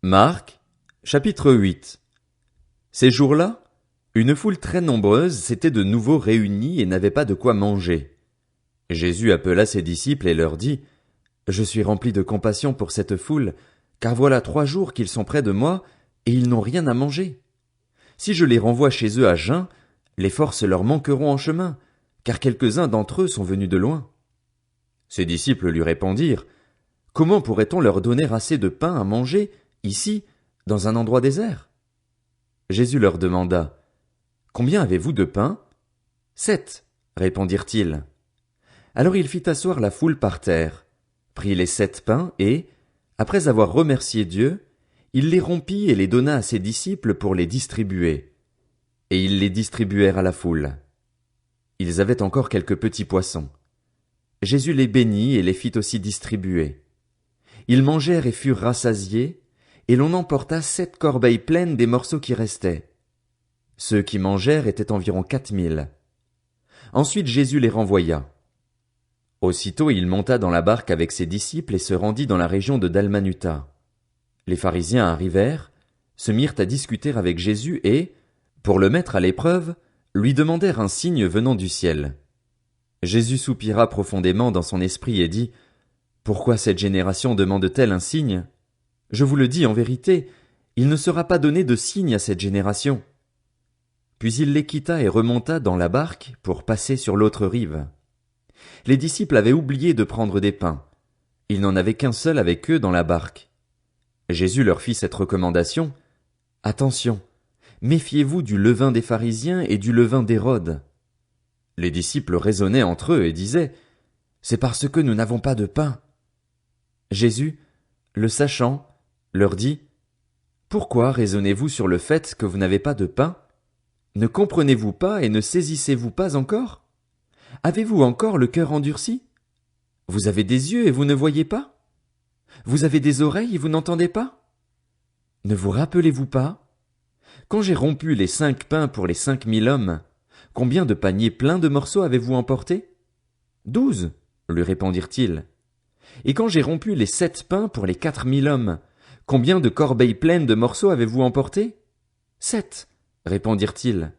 Marc, chapitre 8. Ces jours-là, une foule très nombreuse s'était de nouveau réunie et n'avait pas de quoi manger. Jésus appela ses disciples et leur dit, « Je suis rempli de compassion pour cette foule, car voilà 3 jours qu'ils sont près de moi, et ils n'ont rien à manger. Si je les renvoie chez eux à jeun, les forces leur manqueront en chemin, car quelques-uns d'entre eux sont venus de loin. » Ses disciples lui répondirent, « Comment pourrait-on leur donner assez de pain à manger, ici, dans un endroit désert? » Jésus leur demanda, « Combien avez-vous de pain? » 7, répondirent-ils. Alors il fit asseoir la foule par terre, prit les 7 pains et, après avoir remercié Dieu, il les rompit et les donna à ses disciples pour les distribuer. Et ils les distribuèrent à la foule. Ils avaient encore quelques petits poissons. Jésus les bénit et les fit aussi distribuer. Ils mangèrent et furent rassasiés, et l'on emporta 7 corbeilles pleines des morceaux qui restaient. Ceux qui mangèrent étaient environ 4000. Ensuite Jésus les renvoya. Aussitôt il monta dans la barque avec ses disciples et se rendit dans la région de Dalmanuta. Les pharisiens arrivèrent, se mirent à discuter avec Jésus et, pour le mettre à l'épreuve, lui demandèrent un signe venant du ciel. Jésus soupira profondément dans son esprit et dit, « Pourquoi cette génération demande-t-elle un signe? Je vous le dis en vérité, il ne sera pas donné de signe à cette génération. » Puis il les quitta et remonta dans la barque pour passer sur l'autre rive. Les disciples avaient oublié de prendre des pains. Il n'en avait qu'un seul avec eux dans la barque. Jésus leur fit cette recommandation, « Attention, méfiez-vous du levain des pharisiens et du levain d'Hérode. » Les disciples raisonnaient entre eux et disaient, « C'est parce que nous n'avons pas de pain. » Jésus, le sachant, leur dit, « Pourquoi raisonnez-vous sur le fait que vous n'avez pas de pain? Ne comprenez-vous pas et ne saisissez-vous pas encore? Avez-vous encore le cœur endurci? Vous avez des yeux et vous ne voyez pas? Vous avez des oreilles et vous n'entendez pas? Ne vous rappelez-vous pas? Quand j'ai rompu les 5 pains pour les 5000 hommes, combien de paniers pleins de morceaux avez-vous emporté? 12, lui répondirent-ils. Et quand j'ai rompu les 7 pains pour les 4000 hommes, combien de corbeilles pleines de morceaux avez-vous emporté? 7, répondirent-ils.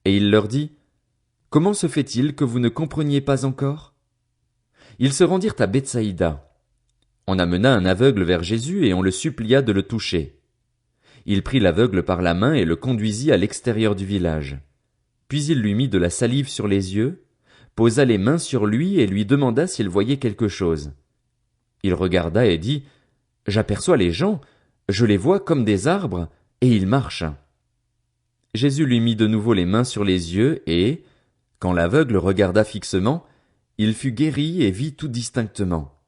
Et il leur dit, comment se fait-il que vous ne compreniez pas encore? Ils se rendirent à Bethsaïda. On amena un aveugle vers Jésus et on le supplia de le toucher. Il prit l'aveugle par la main et le conduisit à l'extérieur du village. Puis il lui mit de la salive sur les yeux, posa les mains sur lui et lui demanda s'il voyait quelque chose. Il regarda et dit, « J'aperçois les gens, je les vois comme des arbres, et ils marchent. » Jésus lui mit de nouveau les mains sur les yeux et, quand l'aveugle regarda fixement, il fut guéri et vit tout distinctement.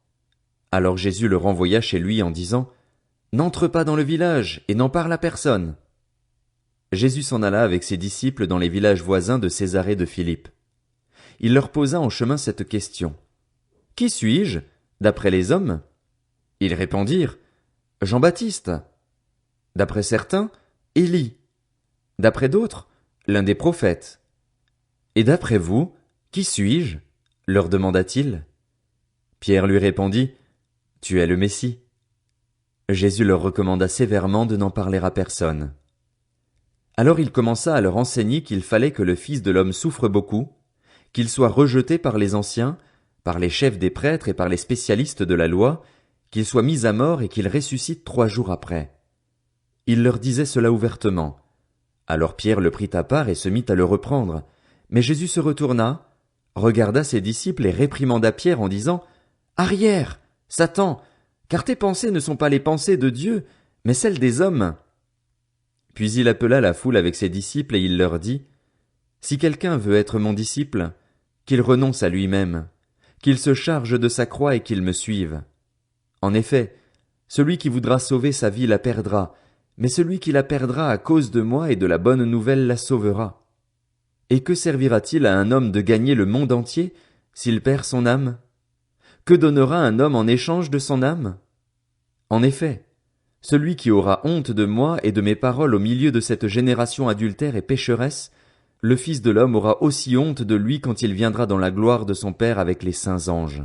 Alors Jésus le renvoya chez lui en disant, « N'entre pas dans le village et n'en parle à personne. » Jésus s'en alla avec ses disciples dans les villages voisins de Césarée de Philippe. Il leur posa en chemin cette question. « Qui suis-je, d'après les hommes? » Ils répondirent, « Jean-Baptiste. » D'après certains, Élie. D'après d'autres, l'un des prophètes. « Et d'après vous, qui suis-je? » leur demanda-t-il. Pierre lui répondit, « Tu es le Messie. » Jésus leur recommanda sévèrement de n'en parler à personne. Alors il commença à leur enseigner qu'il fallait que le Fils de l'homme souffre beaucoup, qu'il soit rejeté par les anciens, par les chefs des prêtres et par les spécialistes de la loi, qu'il soit mis à mort et qu'il ressuscite 3 jours après. Il leur disait cela ouvertement. Alors Pierre le prit à part et se mit à le reprendre. Mais Jésus se retourna, regarda ses disciples et réprimanda Pierre en disant, « Arrière, Satan, car tes pensées ne sont pas les pensées de Dieu, mais celles des hommes. » Puis il appela la foule avec ses disciples et il leur dit, « Si quelqu'un veut être mon disciple, qu'il renonce à lui-même, qu'il se charge de sa croix et qu'il me suive. En effet, celui qui voudra sauver sa vie la perdra, mais celui qui la perdra à cause de moi et de la bonne nouvelle la sauvera. Et que servira-t-il à un homme de gagner le monde entier s'il perd son âme? Que donnera un homme en échange de son âme? En effet, celui qui aura honte de moi et de mes paroles au milieu de cette génération adultère et pécheresse, le Fils de l'homme aura aussi honte de lui quand il viendra dans la gloire de son Père avec les saints anges.